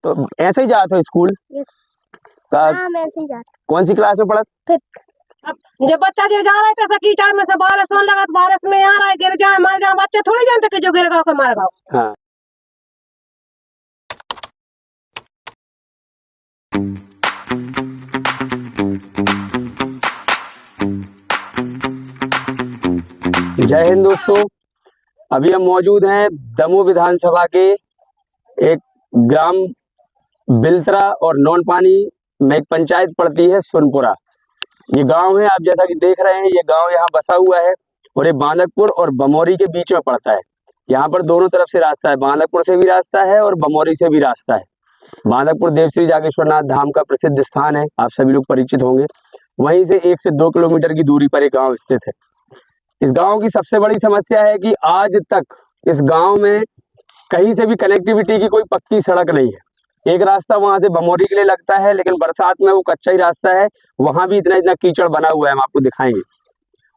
तो ऐसे ही जाते हो स्कूल? हाँ, मैं ऐसे ही जाता। कौन सी क्लास में पढ़त? अब जब बच्चा जो जा रहा था कीचड़ में से बारिश होने लगा तो बारिश में आ रहा है, गिर जाए मर जाए, बच्चे थोड़ी जानते कि जो गिर गया को मर गया। हाँ। जय हिंद दोस्तों, अभी हम मौजूद हैं दमोह विधानसभा के एक ग्राम बिलतरा और नौनपानी में एक पंचायत पड़ती है सुनपुरा। ये गांव है, आप जैसा कि देख रहे हैं, ये गांव यहाँ बसा हुआ है और ये बांदकपुर और बमौरी के बीच में पड़ता है। यहाँ पर दोनों तरफ से रास्ता है, बांदकपुर से भी रास्ता है और बमौरी से भी रास्ता है। बांदकपुर देवश्री जागेश्वरनाथ धाम का प्रसिद्ध स्थान है, आप सभी लोग परिचित होंगे। वहीं से 1 से 2 किलोमीटर की दूरी पर एक गाँव स्थित है। इस गांव की सबसे बड़ी समस्या है कि आज तक इस गांव में कहीं से भी कनेक्टिविटी की कोई पक्की सड़क नहीं है। एक रास्ता वहां से बमौरी के लिए लगता है, लेकिन बरसात में वो कच्चा ही रास्ता है, वहां भी इतना इतना कीचड़ बना हुआ है, हम आपको दिखाएंगे।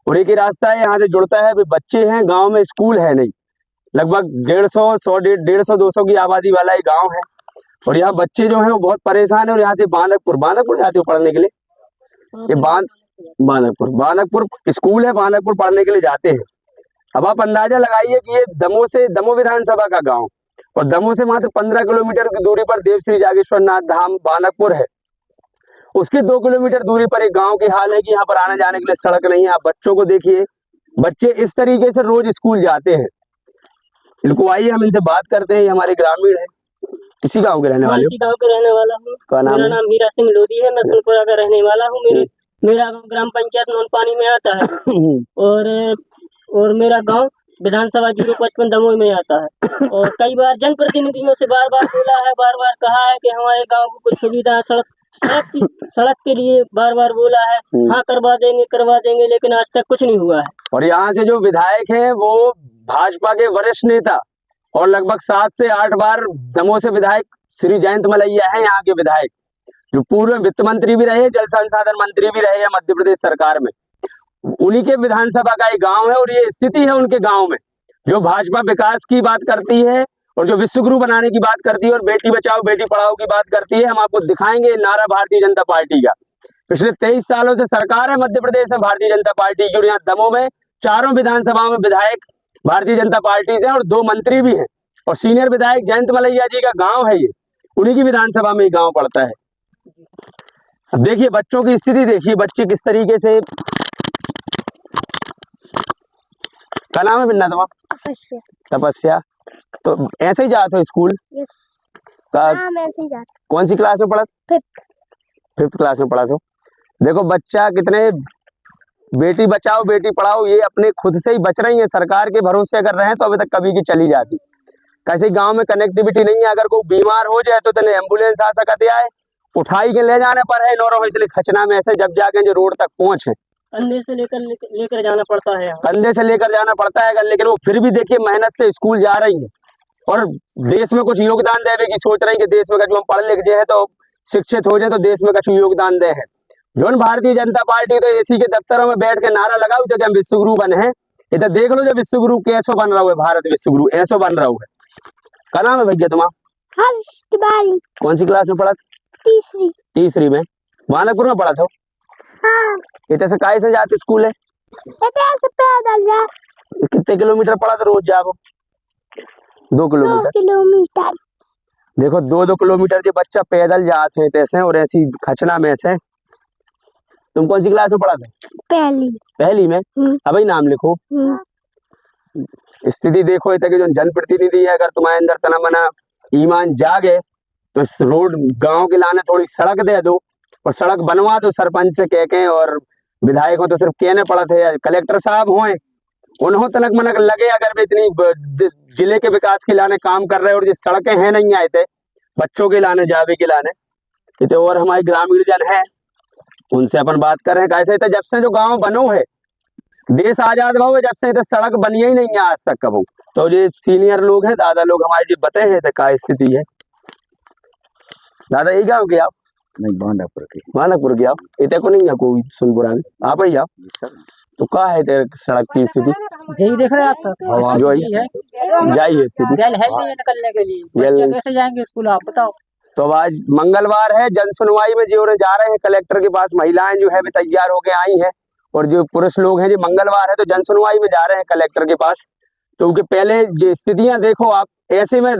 और एक ही रास्ता है यहाँ से जुड़ता है, बच्चे हैं, गांव में स्कूल है नहीं। लगभग 150 की आबादी वाला ये गाँव है और यहाँ बच्चे जो है वो बहुत परेशान है। और यहाँ से बांदकपुर जाते हो पढ़ने के लिए? ये बांदकपुर स्कूल है, बांदकपुर पढ़ने के लिए जाते हैं। अब आप अंदाजा लगाइए कि ये दमोह विधानसभा का गांव और दमोह से मात्र 15 किलोमीटर की दूरी पर देवश्री जागेश्वरनाथ धाम बांदकपुर है। उसके 2 किलोमीटर दूरी पर एक गांव की हाल है कि यहाँ पर आने जाने के लिए सड़क नहीं है। आप बच्चों को देखिए, बच्चे इस तरीके से रोज स्कूल जाते हैं। इनको आइए हम इनसे बात करते हैं। ये हमारे ग्रामीण है, इसी गाँव के रहने वाले हो? इसी गाँव के रहने वाला हूँ। मेरा नाम हीरा सिंह लोधी है, मैं सुनपुरा का रहने वाला हूँ। मेरा गाँव ग्राम पंचायत नौनपानी में आता है और मेरा गांव विधानसभा 055 दमोह में आता है। और कई बार जनप्रतिनिधियों से बार बार बोला है, बार बार कहा है कि हमारे गांव को कुछ सुविधा सड़क के लिए बार बार बोला है, हाँ करवा देंगे, लेकिन आज तक कुछ नहीं हुआ है। और यहाँ से जो विधायक है वो भाजपा के वरिष्ठ नेता और लगभग 7 से 8 बार दमोह से विधायक श्री जयंत मलैया है, यहाँ के विधायक, जो पूर्व वित्त मंत्री भी रहे, जल संसाधन मंत्री भी रहे हैं मध्य प्रदेश सरकार में। उन्हीं के विधानसभा का एक गांव है और ये स्थिति है उनके गांव में। जो भाजपा विकास की बात करती है और जो विश्वगुरु बनाने की बात करती है और बेटी बचाओ बेटी पढ़ाओ की बात करती है, हम आपको दिखाएंगे नारा भारतीय जनता पार्टी का। पिछले 23 सालों से सरकार है मध्य प्रदेश में भारतीय जनता पार्टी की और यहाँ दमोह में चारों विधानसभाओं में विधायक भारतीय जनता पार्टी से और 2 मंत्री भी हैं। और सीनियर विधायक जयंत मलैया जी का गाँव है ये, उन्हीं की विधानसभा में गाँव पड़ता है। अब देखिए बच्चों की स्थिति देखिए, बच्चे किस तरीके से। क्या नाम है बिन्ना तुम्हारा? तपस्या। तो ऐसे ही जाते हो स्कूल? हाँ, मैं ऐसे ही जाता। कौन सी क्लास में पढ़ा? 5th क्लास में पढ़ा तो। देखो बच्चा कितने बेटी बचाओ बेटी पढ़ाओ, ये अपने खुद से ही बच रही है, सरकार के भरोसे अगर रहे तो अभी तक कभी की चली जाती। कैसे गांव में कनेक्टिविटी नहीं है, अगर कोई बीमार हो जाए तो तेने एम्बुलेंस आ सकती है, उठाई के ले जाने पर है नौरो इसलिए खचना में ऐसे जब जाके जो रोड तक पहुंचे कंधे से लेकर जाना पड़ता है, कंधे से लेकर जाना पड़ता है। लेकिन वो फिर भी देखिए मेहनत से स्कूल जा रही है और देश में कुछ योगदान देने की सोच रही है कि देश में कभी हम पढ़ लिख जाए तो शिक्षित हो जाए तो देश में कुछ योगदान दे है। जो भारतीय जनता पार्टी तो एसी के दफ्तरों में बैठ के नारा लगाओ थे कि हम विश्वगुरु बने हैं। इधर देख लो जो विश्वगुरु कैसो बन रहा है, भारत विश्वगुरु ऐसो बन रहा है। क्या नाम है भैया तुम्हारा? कौन सी क्लास में पढ़ा? तीसरी में। बांदकपुर में पढ़ा था? हाँ। इतने से काहे से जाते स्कूल है? पैदल जा। कितने किलोमीटर पढ़ा था रोज जाओ? 2 किलोमीटर। देखो 2 किलोमीटर के बच्चा पैदल जाते हैं तैसे और ऐसी खचना में से। तुम कौन सी क्लास में पढ़ा था? पहली में। अब ही नाम लिखो। स्थिति देखो इतना कि जो जनप्रतिनिधि है, अगर तुम्हारे अंदर तना मना ईमान जागे तो इस रोड गांव के लाने थोड़ी सड़क दे दो और सड़क बनवा दो सरपंच से कह के। और विधायक हो तो सिर्फ कहने पड़ा थे, कलेक्टर साहब होए उन्हों तनक मनक लगे अगर भी इतनी जिले के विकास के लाने काम कर रहे और जिस सड़कें हैं नहीं आए थे बच्चों के लाने जावे के लाने तो। और हमारे ग्रामीण जन है उनसे अपन बात कर रहे हैं कैसे जब से जो गाँव बनो है, देश आजाद हुआ जब से सड़क बनी ही नहीं है आज तक कबू। तो ये सीनियर लोग हैं, दादा लोग हमारे जी बताए हैं क्या स्थिति है। दादा यही गाँव के आप? नहीं, बांदकपुर की आप? इतने को नहीं है कोई सुनपुरा में आप ही आप? तो क्या है तेरे सड़क की स्थिति? यही देख रहे हैं आप सब जो है जाइए स्थिति जल है नहीं निकलने के लिए, बच्चे कैसे जाएंगे स्कूल आप बताओ? तो अब आज मंगलवार है, जन सुनवाई में जो जा रहे हैं कलेक्टर के पास, महिलाएं जो है वे तैयार होके आई हैं और जो पुरुष लोग हैं, जो मंगलवार है तो जन सुनवाई में जा रहे हैं कलेक्टर के पास। तो उनके पहले जो स्थितियां देखो आप, ऐसे में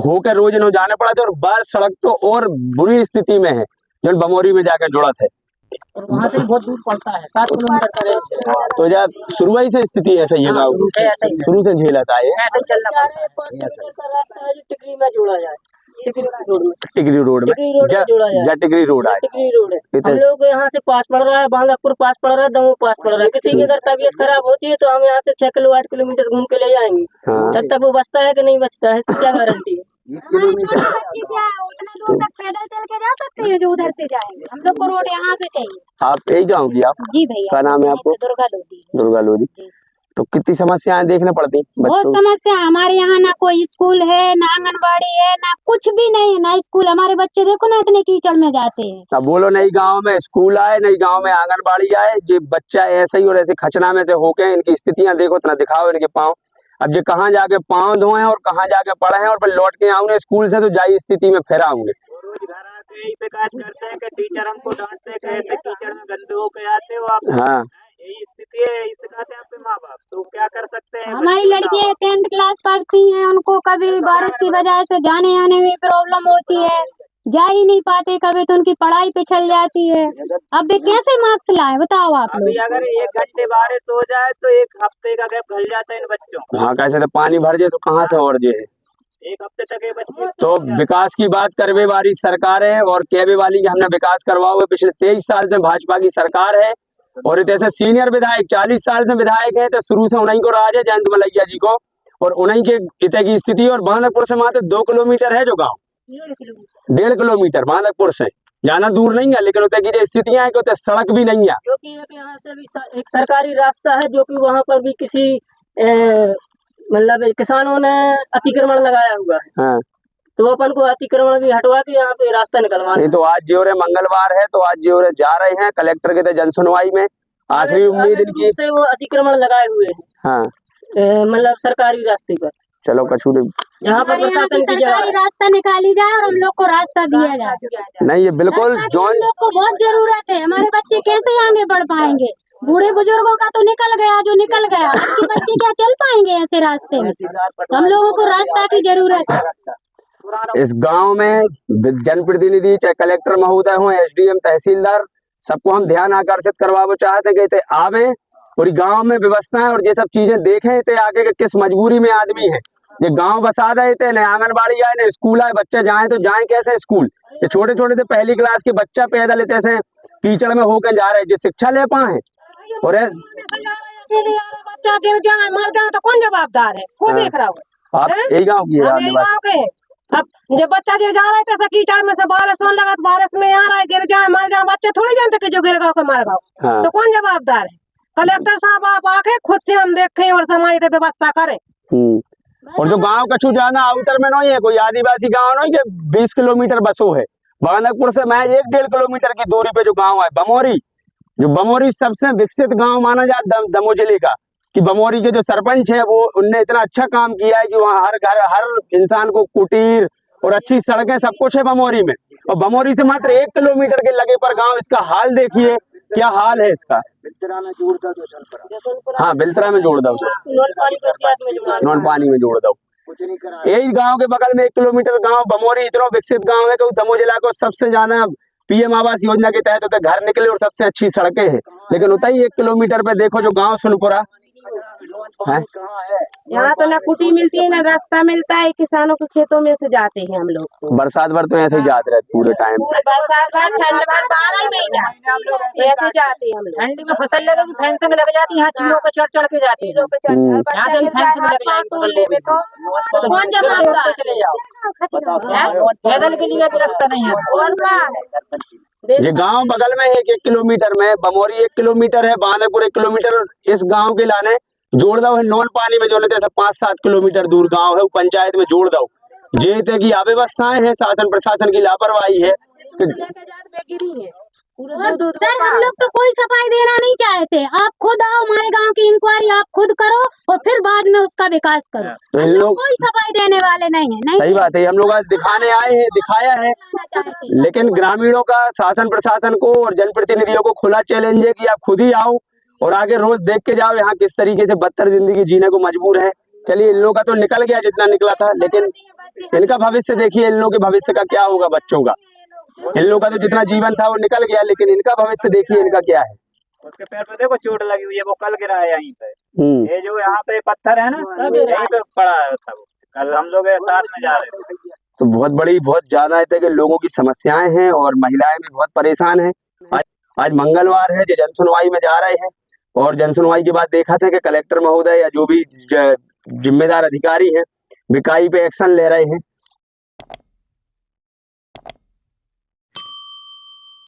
होकर रोज इन्हों जाना पड़ा था और बाहर सड़क तो और बुरी स्थिति में है जो बमोरी में जाकर जुड़ा थे और वहाँ से बहुत दूर पड़ता है, 7 किलोमीटर का है। तो जब शुरुआती से स्थिति ऐसा ही है, गाँव शुरू से झेलता है ऐसे ही चलना पड़ता है। 5 किलोमीटर का रास्ता है जो टिकरी में जोड़ा जाए, टिकरी रोड में, टिकरी रोड में जोड़ा जाए, टिकरी रोड है, टिकरी रोड है। हम लोग यहाँ से पास पड़ रहा है, बांगापुर पास पड़ रहा है, दमोह पास पड़ रहा है। किसी की अगर तबीयत खराब होती है तो हम यहाँ से 6 किलो 8 किलोमीटर घूम के ले जाएंगे। तब तक वो बचता है कि नहीं बचता है, इसकी क्या गारंटी है? उतना दूर तक पैदल चल के जा सकते हैं जो उधर से जाएंगे। हम लोग को रोड यहाँ से चाहिए। आप यही गाँव की? आप जी भैया। क्या नाम है आपको? दुर्गा लोधी। दुर्गा लोधी। तो कितनी समस्याएं देखने पड़ती? बहुत समस्या। हमारे यहाँ ना कोई स्कूल है, ना आंगनबाड़ी है, ना कुछ भी नहीं है, ना स्कूल। हमारे बच्चे देखो ना इतने कीचड़ में जाते हैं। अब बोलो नई गांव में स्कूल आए, नई गांव में आंगनबाड़ी आए, ये बच्चा ऐसे ही और ऐसे खचना में से होके इनकी स्थितियां देखो, इतना दिखाओ इनके पाँव। अब ये कहाँ जाके पाँव धोए और कहाँ जाके पढ़े हैं और फिर लौट के आऊंगे स्कूल से तो जाई स्थिति में फिर आऊंगे। शिकायत करते हैं कि टीचर हमको डांटते कहते कीचड़ में गंदे होके आते हो आप। हाँ, यही स्थिति है, सिखाते हैं आपके माँ बाप, तो क्या कर सकते हैं? हमारी लड़कियां 10th क्लास पढ़ती हैं, उनको कभी बारिश की वजह से जाने आने में प्रॉब्लम होती है, जा ही नहीं पाते, कभी तो उनकी पढ़ाई पिछल जाती है। अब वे कैसे मार्क्स लाए बताओ आप लोग? अभी अगर 1 घंटे बारिश हो जाए तो 1 हफ्ते का गैप घल जाता है इन बच्चों को। हाँ, कैसे तो पानी भर जाए तो कहाँ से और जे है 1 हफ्ते तक ये बच्चे। तो विकास की बात करवे वाली सरकार है और कहवे वाली कि हमने विकास करवाओ हुए। पिछले 23 साल से भाजपा की सरकार है और जैसे सीनियर विधायक 40 साल से विधायक है, तो शुरू से उन्हीं को राज है, जयंत मलैया जी को, और उन्हीं के इतने की स्थिति। और बांधकपुर से मात्र 2 किलोमीटर है जो गाँव, 1.5 किलोमीटर बांधकपुर से, ज्यादा दूर नहीं है, लेकिन उतने की जो स्थितियां है कि उतने सड़क भी नहीं है। जो कि यहाँ से भी एक सरकारी रास्ता है, जो कि वहाँ पर भी किसी मतलब किसानों ने अतिक्रमण लगाया हुआ है। हाँ, तो अपन को अतिक्रमण भी हटवा के यहाँ पे रास्ता निकलवाना। तो आज जो रे मंगलवार है तो आज जो रे जा रहे हैं कलेक्टर के जन सुनवाई में। आखिरी उम्मीद इनकी से वो अतिक्रमण लगाए हुए हैं। हाँ, मतलब सरकारी रास्ते पर। चलो कछू यहाँ पर प्रशासन की सरकारी रास्ता निकाली जाए और हम लोग को रास्ता दिया जाए। नहीं, ये बिल्कुल हम लोग को बहुत जरूरत है। हमारे बच्चे कैसे आगे बढ़ पाएंगे? बूढ़े बुजुर्गों का तो निकल गया जो निकल गया, आपके बच्चे क्या चल पाएंगे ऐसे रास्ते में? हम लोगों को रास्ता की जरूरत है। इस गांव में जनप्रतिनिधि चाहे कलेक्टर महोदय हो, एसडीएम, तहसीलदार, सबको हम ध्यान आकर्षित करवाना चाहते हैं कि आवे पूरी गांव में व्यवस्था है और ये सब चीजें देखें थे आगे के किस मजबूरी में आदमी है। ये गांव बसा रहे थे, न आंगनबाड़ी आए, न स्कूल आए, बच्चे जाए तो जाए कैसे स्कूल? ये छोटे छोटे थे, पहली क्लास के बच्चा पैदल लेते से कीचड़ में होकर जा रहे, जो शिक्षा ले पाए। और बच्चा गिर जाए मर जाए तो कौन जवाबदार है? कौन देख रहा हो? आप यही गाँव की है? अब जो बच्चा जो जा रहे थे कीचड़ में से बारिश होने लगा, बारिश में आ रहा है, गिर जाए मर जाए, बच्चे थोड़ी जानते कि जो गिर गया को मर गया। हाँ। तो कौन जवाबदार है? कलेक्टर साहब आप आके खुद से हम देखें और समाज से व्यवस्था करें। और जो गांव कछु जाना आउटर में नहीं है, कोई आदिवासी गांव नहीं कि 20 किलोमीटर बसों है। बांधकपुर से मैं 1.5 किलोमीटर की दूरी पे जो गांव है बमोरी, जो बमोरी सबसे विकसित गांव माना जाता दमोह जिले का, कि बमोरी के जो सरपंच है वो उनने इतना अच्छा काम किया है कि वहाँ हर घर हर इंसान को कुटीर और अच्छी सड़कें सब कुछ है बमोरी में। और बमोरी से मात्र 1 किलोमीटर के लगे पर गांव, इसका हाल देखिए क्या हाल है इसका। हाँ, बिल्तरा में जोड़ दो, नॉन पानी में जोड़ दो। यही गांव के बगल में 1 किलोमीटर गांव बमोरी इतना विकसित गांव है कि दमोह जिला को सबसे ज्यादा पीएम आवास योजना के तहत उतने घर निकले और सबसे अच्छी सड़कें हैं। लेकिन उतना ही 1 किलोमीटर पे देखो जो गांव सुनपुरा है, यहाँ तो ना कुटी मिलती है ना रास्ता मिलता है, किसानों के खेतों में से जाते हैं हम लोग। बरसात भर तो ऐसे ही जाते रहते पूरे टाइम, बरसात भर ठंड भर 12 महीना ऐसे जाते हैं हम लोग। ठंडी में फसल लगेगी, फेंसिंग लग जाती है, हाथियों पे चढ़ चढ़ के जाते हैं। यहाँ से भी फेंसिंग लग जाएगी, तो कौन जवाबदार? चले जाओ, पैदल के लिए भी रास्ता नहीं है। और क्या है? ये गांव बगल में है 1 किलोमीटर में, बमोरी 1 किलोमीटर है, बांधकपुर 1 किलोमीटर। इस गांव के लाने जोड़ दो है नॉन पानी में, जो लेते 5-7 किलोमीटर दूर गांव है, वो पंचायत में जोड़ दो। ये की अव्यवस्थाएं हैं, शासन प्रशासन की लापरवाही है। सर हम लोग तो कोई सफाई देना नहीं चाहते, आप खुद आओ हमारे गांव की इंक्वायरी आप खुद करो और फिर बाद में उसका विकास करो। तो इन हम लोग लोग कोई सफाई देने वाले नहीं है। नहीं सही बात है, हम लोग आज दिखाने आए हैं, दिखाया है, लेकिन ग्रामीणों का शासन प्रशासन को और जनप्रतिनिधियों को खुला चैलेंज है कि आप खुद ही आओ और आगे रोज देख के जाओ यहाँ किस तरीके से बदतर जिंदगी जीने को मजबूर है। चलिए इन लोगों का तो निकल गया जितना निकला था, लेकिन इनका भविष्य देखिए, इन लोगों के भविष्य का क्या होगा, बच्चों का। इन लोगों का तो जितना जीवन था वो निकल गया, लेकिन इनका भविष्य देखिए इनका क्या है। उसके पैर पे देखो चोट लगी हुई है, वो कल गिरा है यहीं पे। ये जो यहाँ पे पत्थर है ना, यहीं पे पड़ा है था वो। कल हम लोग साथ में जा रहे थे। तो बहुत ज्यादा है कि लोगों की समस्याएं हैं और महिलाएं भी बहुत परेशान हैं। आज मंगलवार है, जो जनसुनवाई में जा रहे हैं और जनसुनवाई के बाद देखा था कि कलेक्टर महोदय या जो भी जिम्मेदार अधिकारी हैं विकाई पे एक्शन ले रहे हैं।